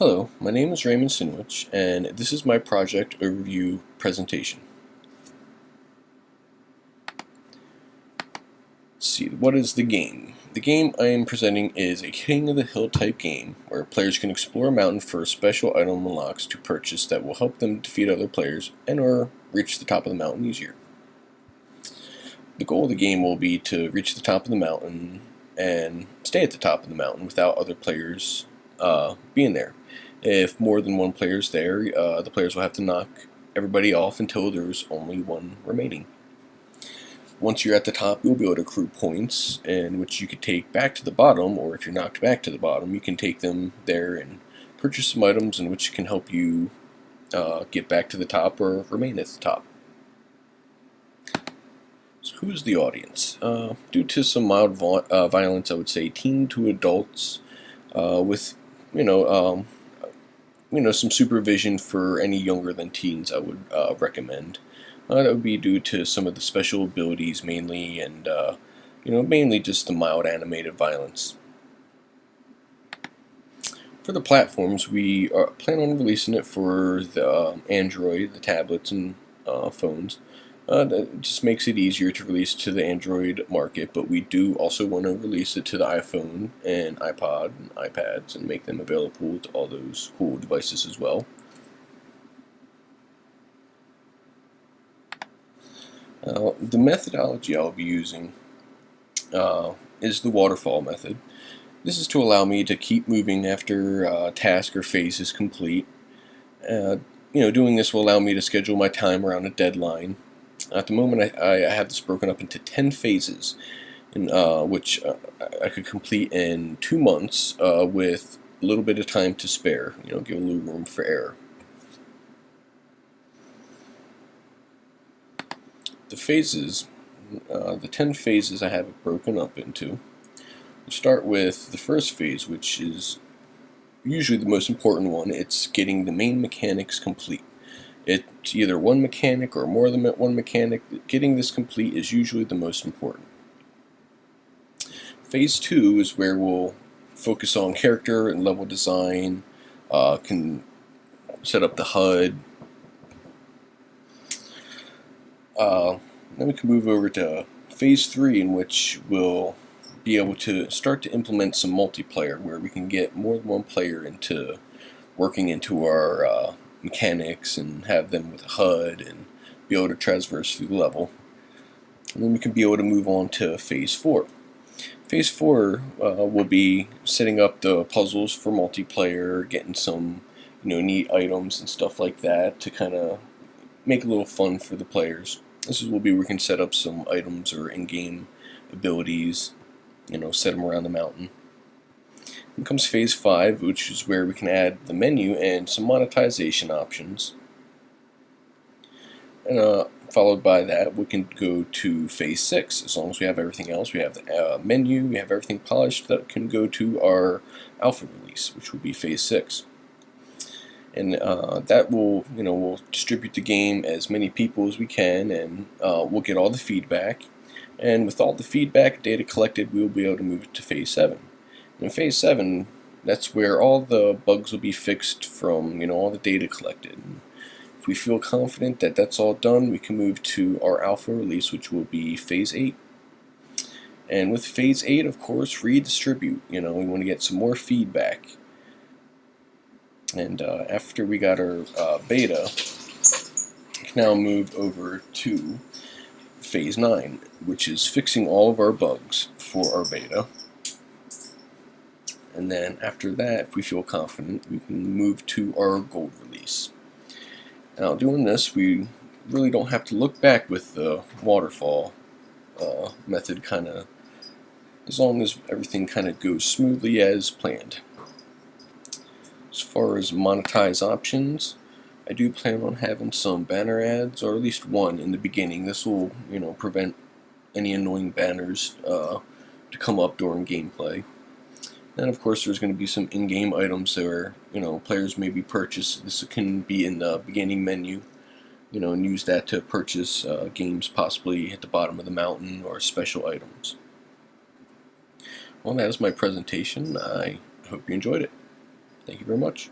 Hello, my name is Raymond Sinwich, and this is my project overview presentation. Let's see, what is the game? The game I am presenting is a King of the Hill type game where players can explore a mountain for special item unlocks to purchase that will help them defeat other players and or reach the top of the mountain easier. The goal of the game will be to reach the top of the mountain and stay at the top of the mountain without other players being there. If more than one player is there, the players will have to knock everybody off until there's only one remaining. Once you're at the top, you'll be able to accrue points, in which you could take back to the bottom, or if you're knocked back to the bottom, you can take them there and purchase some items in which can help you get back to the top or remain at the top. So who is the audience? Due to some mild violence, I would say teen to adults, with some supervision for any younger than teens. I would recommend. That would be due to some of the special abilities mainly, and mainly just the mild animated violence. For the platforms, we plan on releasing it for the Android, the tablets, and phones. That just makes it easier to release to the Android market, but we do also want to release it to the iPhone and iPod and iPads and make them available to all those cool devices as well. The methodology I'll be using is the waterfall method. This is to allow me to keep moving after a task or phase is complete. Doing this will allow me to schedule my time around a deadline. At the moment, I have this broken up into 10 phases, which I could complete in 2 months with a little bit of time to spare, give a little room for error. The phases, the 10 phases I have it broken up into. We'll start with the first phase, which is usually the most important one. It's getting the main mechanics complete. It's either one mechanic or more than one mechanic. Getting this complete is usually the most important. Phase 2 is where we'll focus on character and level design, can set up the HUD. Then we can move over to Phase 3, in which we'll be able to start to implement some multiplayer, where we can get more than one player into working into our mechanics and have them with a HUD and be able to traverse through the level. And then we can be able to move on to Phase 4. Phase 4 will be setting up the puzzles for multiplayer, getting some neat items and stuff like that to kind of make it a little fun for the players. This will be where we can set up some items or in-game abilities, set them around the mountain. Then comes Phase 5, which is where we can add the menu and some monetization options. And followed by that, we can go to Phase 6. As long as we have everything else, we have the menu, we have everything polished, that can go to our alpha release, which will be Phase 6. And that will, we'll distribute the game as many people as we can, and we'll get all the feedback. And with all the feedback data collected, we will be able to move it to Phase 7. In Phase 7, that's where all the bugs will be fixed from, all the data collected. And if we feel confident that that's all done, we can move to our alpha release, which will be Phase 8. And with Phase 8, of course, redistribute. We want to get some more feedback. And after we got our beta, we can now move over to Phase 9, which is fixing all of our bugs for our beta. And then after that, if we feel confident, we can move to our gold release. Now, doing this, we really don't have to look back with the waterfall method, as long as everything kind of goes smoothly as planned. As far as monetize options, I do plan on having some banner ads, or at least one in the beginning. This will, prevent any annoying banners to come up during gameplay. And of course, there's going to be some in-game items where players maybe purchase. This can be in the beginning menu, and use that to purchase games possibly at the bottom of the mountain or special items. Well, that is my presentation. I hope you enjoyed it. Thank you very much.